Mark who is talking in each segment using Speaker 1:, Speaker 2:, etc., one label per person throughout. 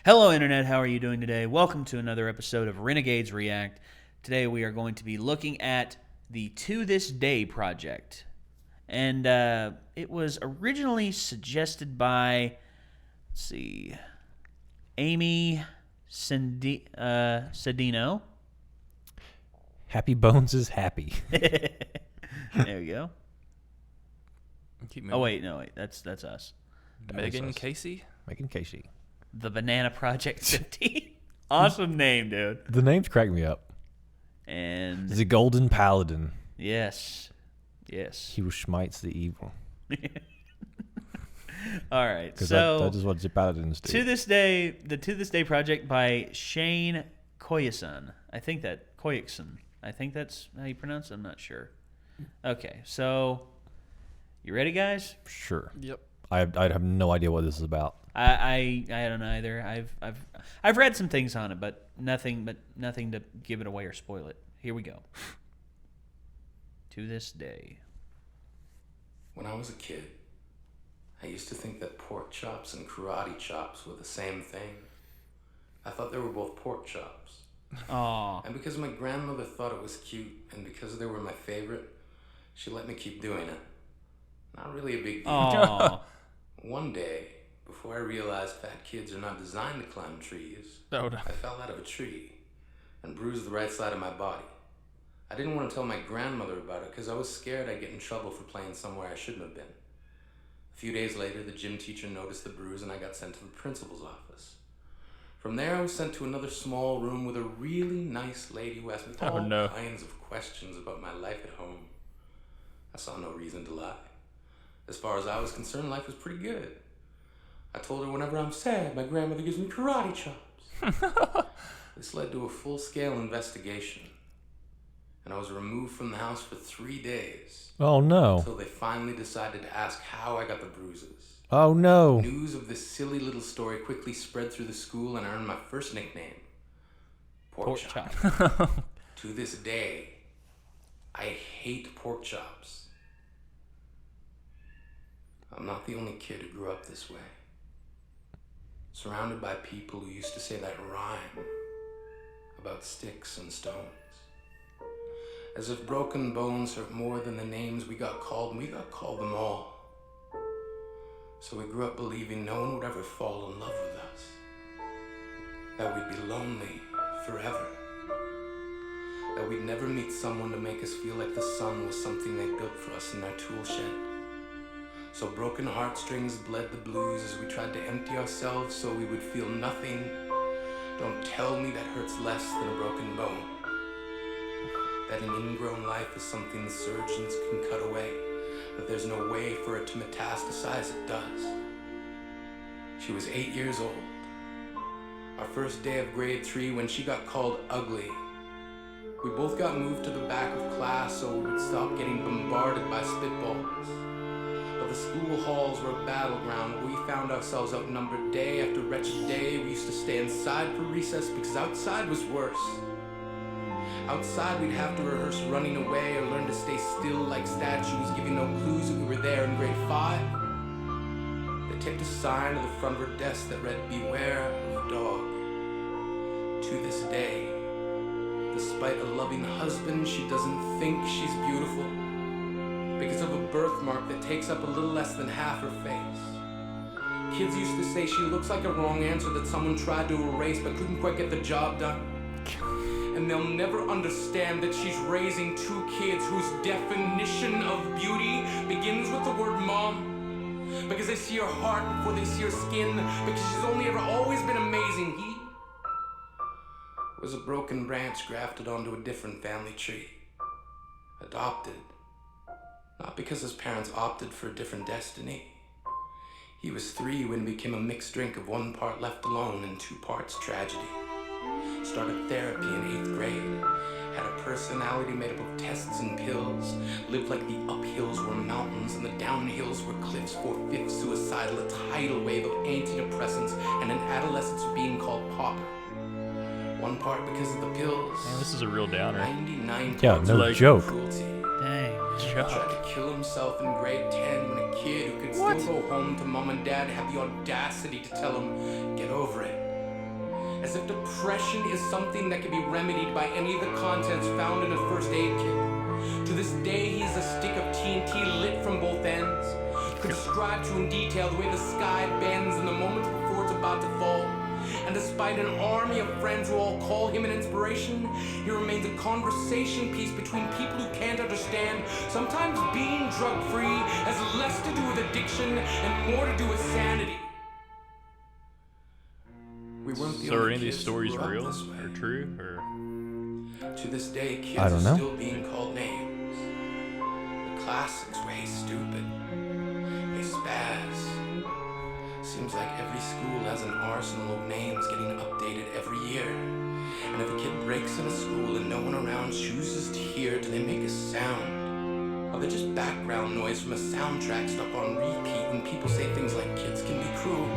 Speaker 1: Hello, Internet. How are you doing today? Welcome to another episode of Renegades React. Today we are going to be looking at the To This Day project. And it was originally suggested by, Amy Sedino.
Speaker 2: Happy Bones is happy.
Speaker 1: There we go.
Speaker 3: Keep moving.
Speaker 1: Oh, wait, that's us.
Speaker 3: Megan Casey?
Speaker 2: Megan Casey.
Speaker 1: The Banana Project 50. Awesome name, dude.
Speaker 2: The names crack me up.
Speaker 1: And
Speaker 2: The Golden Paladin.
Speaker 1: yes.
Speaker 2: He who smites the evil.
Speaker 1: All right.
Speaker 2: Because
Speaker 1: So
Speaker 2: that is what the paladins do.
Speaker 1: To This Day, the To This Day project by Shane Koyczan. I think that's how you pronounce it. I'm not sure. Okay, so you ready, guys?
Speaker 2: Sure.
Speaker 3: Yep.
Speaker 2: I have no idea what this is about.
Speaker 1: I don't either. I've read some things on it, but nothing to give it away or spoil it. Here we go. To This Day.
Speaker 4: When I was a kid, I used to think that pork chops and karate chops were the same thing. I thought they were both pork chops.
Speaker 1: Aw.
Speaker 4: And because my grandmother thought it was cute, and because they were my favorite, she let me keep doing it. Not really a big deal.
Speaker 1: Aw.
Speaker 4: One day, before I realized fat kids are not designed to climb trees,
Speaker 3: Oh, no.
Speaker 4: I fell out of a tree and bruised the right side of my body. I didn't want to tell my grandmother about it because I was scared I'd get in trouble for playing somewhere I shouldn't have been. A few days later, the gym teacher noticed the bruise and I got sent to the principal's office. From there, I was sent to another small room with a really nice lady who asked me all kinds of questions about my life at home. I saw no reason to lie. As far as I was concerned, life was pretty good. I told her whenever I'm sad, my grandmother gives me karate chops. This led to a full-scale investigation, and I was removed from the house for 3 days.
Speaker 2: Oh, no.
Speaker 4: Until they finally decided to ask how I got the bruises.
Speaker 2: Oh, no.
Speaker 4: News of this silly little story quickly spread through the school, and I earned my first nickname, Pork Chop. To this day, I hate pork chops. I'm not the only kid who grew up this way. Surrounded by people who used to say that rhyme about sticks and stones. As if broken bones hurt more than the names we got called, and we got called them all. So we grew up believing no one would ever fall in love with us. That we'd be lonely forever. That we'd never meet someone to make us feel like the sun was something they built for us in their tool shed. So broken heartstrings bled the blues as we tried to empty ourselves so we would feel nothing. Don't tell me that hurts less than a broken bone. That an ingrown life is something the surgeons can cut away. That there's no way for it to metastasize, it does. She was 8 years old. Our first day of grade 3 when she got called ugly. We both got moved to the back of class so we would stop getting bombarded by spitballs. But the school halls were a battleground where we found ourselves outnumbered day after wretched day. We used to stay inside for recess because outside was worse. Outside we'd have to rehearse running away or learn to stay still like statues, giving no clues that we were there in grade 5. They taped a sign to the front of her desk that read, "Beware of dog." To this day, despite a loving husband, she doesn't think she's beautiful. Because of a birthmark that takes up a little less than half her face. Kids used to say she looks like a wrong answer that someone tried to erase but couldn't quite get the job done. And they'll never understand that she's raising 2 kids whose definition of beauty begins with the word mom. Because they see her heart before they see her skin. Because she's only ever always been amazing. He was a broken branch grafted onto a different family tree. Adopted. Not because his parents opted for a different destiny. He was 3 when he became a mixed drink of 1 part left alone and 2 parts tragedy. Started therapy in 8th grade. Had a personality made up of tests and pills. Lived like the uphills were mountains and the downhills were cliffs. 4/5 suicidal, a tidal wave of antidepressants, and an adolescence being called pauper. 1 part because of the pills.
Speaker 3: Man, this is a real downer.
Speaker 4: 99
Speaker 2: Yeah,
Speaker 4: parts
Speaker 2: no
Speaker 4: of
Speaker 2: joke.
Speaker 4: cruelty.
Speaker 1: Dang.
Speaker 4: Tried to kill himself in grade 10 when a kid who could still go home to mom and dad had the audacity to tell him, "Get over it." As if depression is something that can be remedied by any of the contents found in a first aid kit. To this day, he is a stick of TNT lit from both ends. Could describe to in detail the way the sky bends in the moments before it's about to fall. And despite an army of friends who all call him an inspiration, he remains a conversation piece between people who can't understand. Sometimes being drug-free has less to do with addiction and more to do with sanity. We weren't the
Speaker 3: So are
Speaker 4: only
Speaker 3: any of these
Speaker 4: kids
Speaker 3: stories
Speaker 4: who grew up
Speaker 3: real
Speaker 4: this way.
Speaker 3: or true? Or
Speaker 4: To this day, kids
Speaker 2: I don't
Speaker 4: are
Speaker 2: know.
Speaker 4: still being called names. The classics were Hey Stupid, Hey Spaz. Seems like every school has an arsenal of names getting updated every year. And if a kid breaks in a school and no one around chooses to hear it, do they make a sound? Or they're just background noise from a soundtrack stuck on repeat when people say things like kids can be cruel.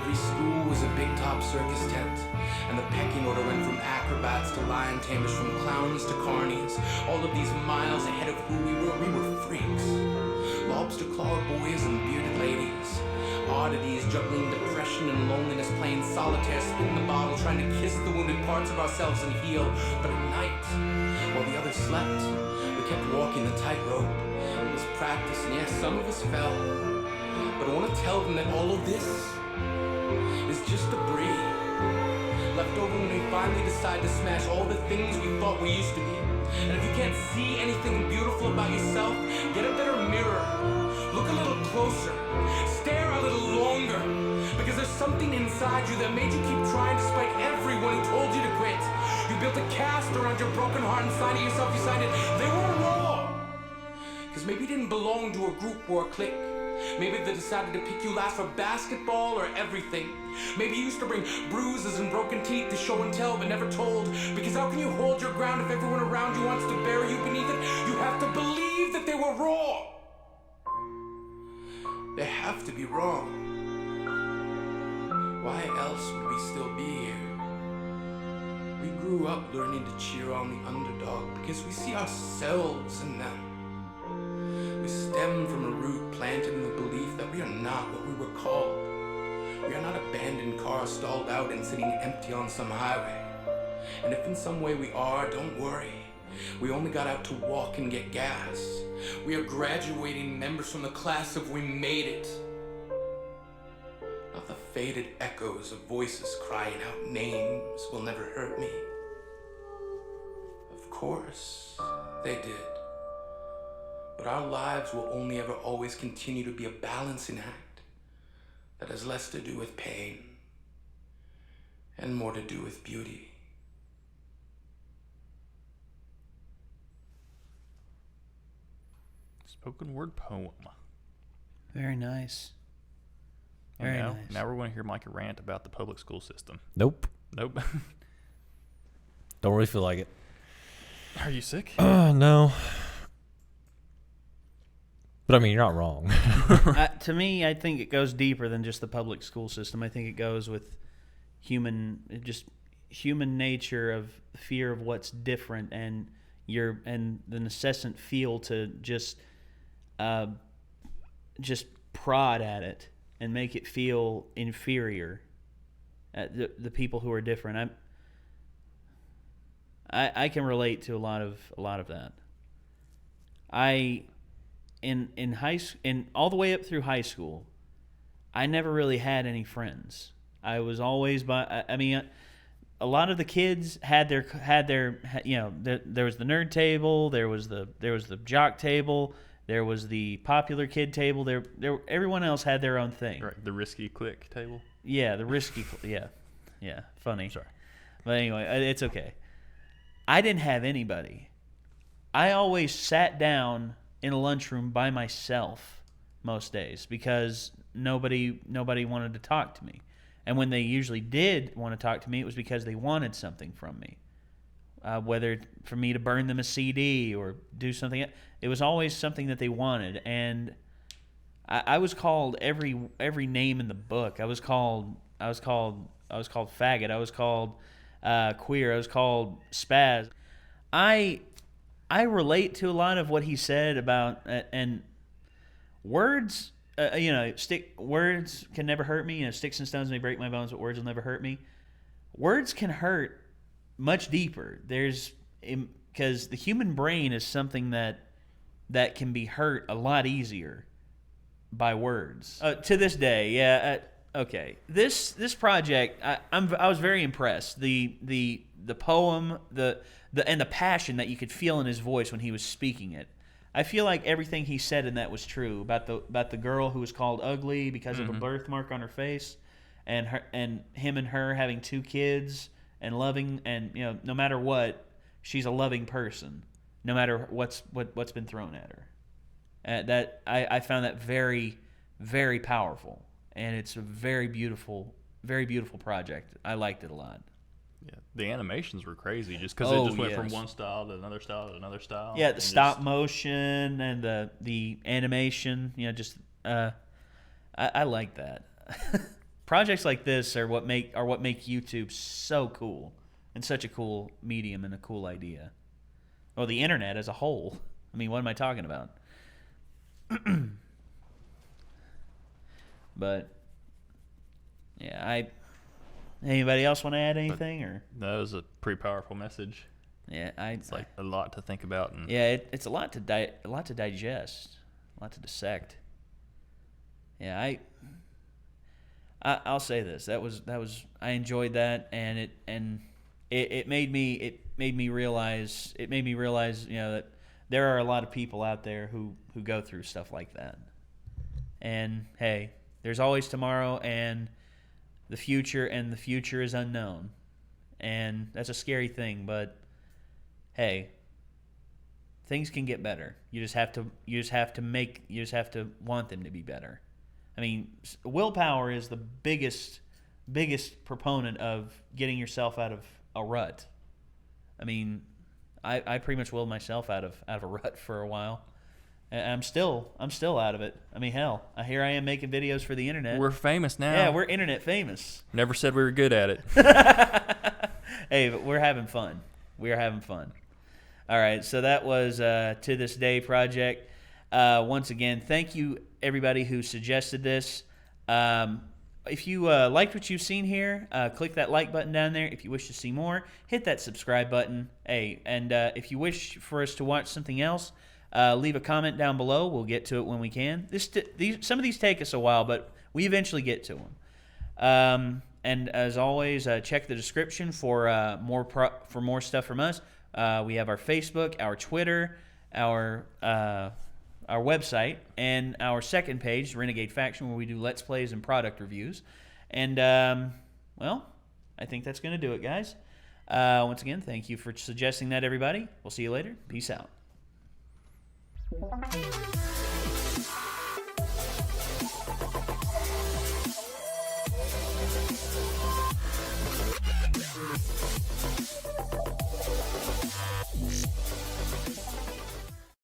Speaker 4: Every school was a big top circus tent, and the pecking order went from acrobats to lion tamers, from clowns to carnies. All of these miles ahead of who we were freaks. Lobster claw boys and bearded ladies. Oddities juggling depression and loneliness, playing solitaire, spinning the bottle, trying to kiss the wounded parts of ourselves and heal. But at night, while the others slept, we kept walking the tightrope. It was practice, and yes, some of us fell. But I want to tell them that all of this is just debris left over when we finally decide to smash all the things we thought we used to be. And if you can't see anything beautiful about yourself, get a better mirror. Look a little closer. Stare a little longer. Because there's something inside you that made you keep trying despite everyone who told you to quit. You built a cast around your broken heart and signed it yourself. You signed it. They were raw. Because maybe you didn't belong to a group or a clique. Maybe they decided to pick you last for basketball or everything. Maybe you used to bring bruises and broken teeth to show and tell but never told. Because how can you hold your ground if everyone around you wants to bury you beneath it? You have to believe that they were raw. They have to be wrong. Why else would we still be here? We grew up learning to cheer on the underdog because we see ourselves in them. We stem from a root planted in the belief that we are not what we were called. We are not abandoned cars stalled out and sitting empty on some highway. And if in some way we are, don't worry. We only got out to walk and get gas. We are graduating members from the class of We Made It. Not the faded echoes of voices crying out names will never hurt me. Of course, they did. But our lives will only ever always continue to be a balancing act that has less to do with pain and more to do with beauty.
Speaker 3: spoken word poem.
Speaker 1: Very nice.
Speaker 3: And
Speaker 1: Very
Speaker 3: now,
Speaker 1: nice.
Speaker 3: now we're going to hear Micah rant about the public school system.
Speaker 2: Nope.
Speaker 3: Nope.
Speaker 2: Don't really feel like it.
Speaker 3: Are you sick?
Speaker 2: No. But I mean, you're not wrong.
Speaker 1: To me, I think it goes deeper than just the public school system. I think it goes with human nature of fear of what's different and the necessant feel to just prod at it and make it feel inferior at the people who are different. I can relate to a lot of that. In all the way up through high school, I never really had any friends. I was always a lot of the kids had their there was the nerd table, there was the jock table, there was the popular kid table. There everyone else had their own thing.
Speaker 3: Right, the risky click table.
Speaker 1: Yeah, the risky. Yeah, funny.
Speaker 3: Sorry,
Speaker 1: but anyway, it's okay. I didn't have anybody. I always sat down in a lunchroom by myself most days because nobody wanted to talk to me. And when they usually did want to talk to me, it was because they wanted something from me. Whether for me to burn them a CD or do something, it was always something that they wanted. And I was called every name in the book. I was called faggot. I was called queer. I was called spaz. I relate to a lot of what he said about and words. Words can never hurt me. Sticks and stones may break my bones, but words will never hurt me. words can hurt much deeper. Because the human brain is something that can be hurt a lot easier by words. To this day, yeah. Okay, this project, I was very impressed. The poem, and the passion that you could feel in his voice when he was speaking it. I feel like everything he said in that was true about the girl who was called ugly because of a birthmark on her face, and him and her having 2 kids and loving, and no matter what, she's a loving person, no matter what's been thrown at her. That I found that very, very powerful, and it's a very beautiful project. I liked it a lot.
Speaker 3: Yeah, the animations were crazy just because it just went from one style to another style to another style.
Speaker 1: Yeah, the stop motion and the animation. I like that. Projects like this are what make YouTube so cool, and such a cool medium and a cool idea. Well, the internet as a whole. I mean, what am I talking about? But yeah, anybody else want to add anything, or
Speaker 3: that was a pretty powerful message.
Speaker 1: Yeah,
Speaker 3: it's like a lot to think about. And
Speaker 1: yeah, it's a lot to digest, a lot to dissect. Yeah, I'll say this. That was I enjoyed that, and it made me realize that there are a lot of people out there who go through stuff like that. And hey, there's always tomorrow, and the future is unknown, and that's a scary thing. But hey, things can get better. You just have to want them to be better. I mean, willpower is the biggest proponent of getting yourself out of a rut. I mean, I pretty much willed myself out of a rut for a while. And I'm still out of it. I mean, hell, here I am making videos for the internet.
Speaker 3: We're famous now.
Speaker 1: Yeah, we're internet famous.
Speaker 3: Never said we were good at it.
Speaker 1: Hey, but we're having fun. We are having fun. All right, so that was To This Day project. Once again, thank you everybody who suggested this. If you liked what you've seen here, click that like button down there. If you wish to see more, hit that subscribe button. Hey, and if you wish for us to watch something else, leave a comment down below. We'll get to it when we can. Some of these take us a while, but we eventually get to them. And as always, check the description for more stuff from us. We have our Facebook, our Twitter, our website, and our second page, Renegade Faction, where we do Let's Plays and product reviews. And, well, I think that's going to do it, guys. Once again, thank you for suggesting that, everybody. We'll see you later. Peace out.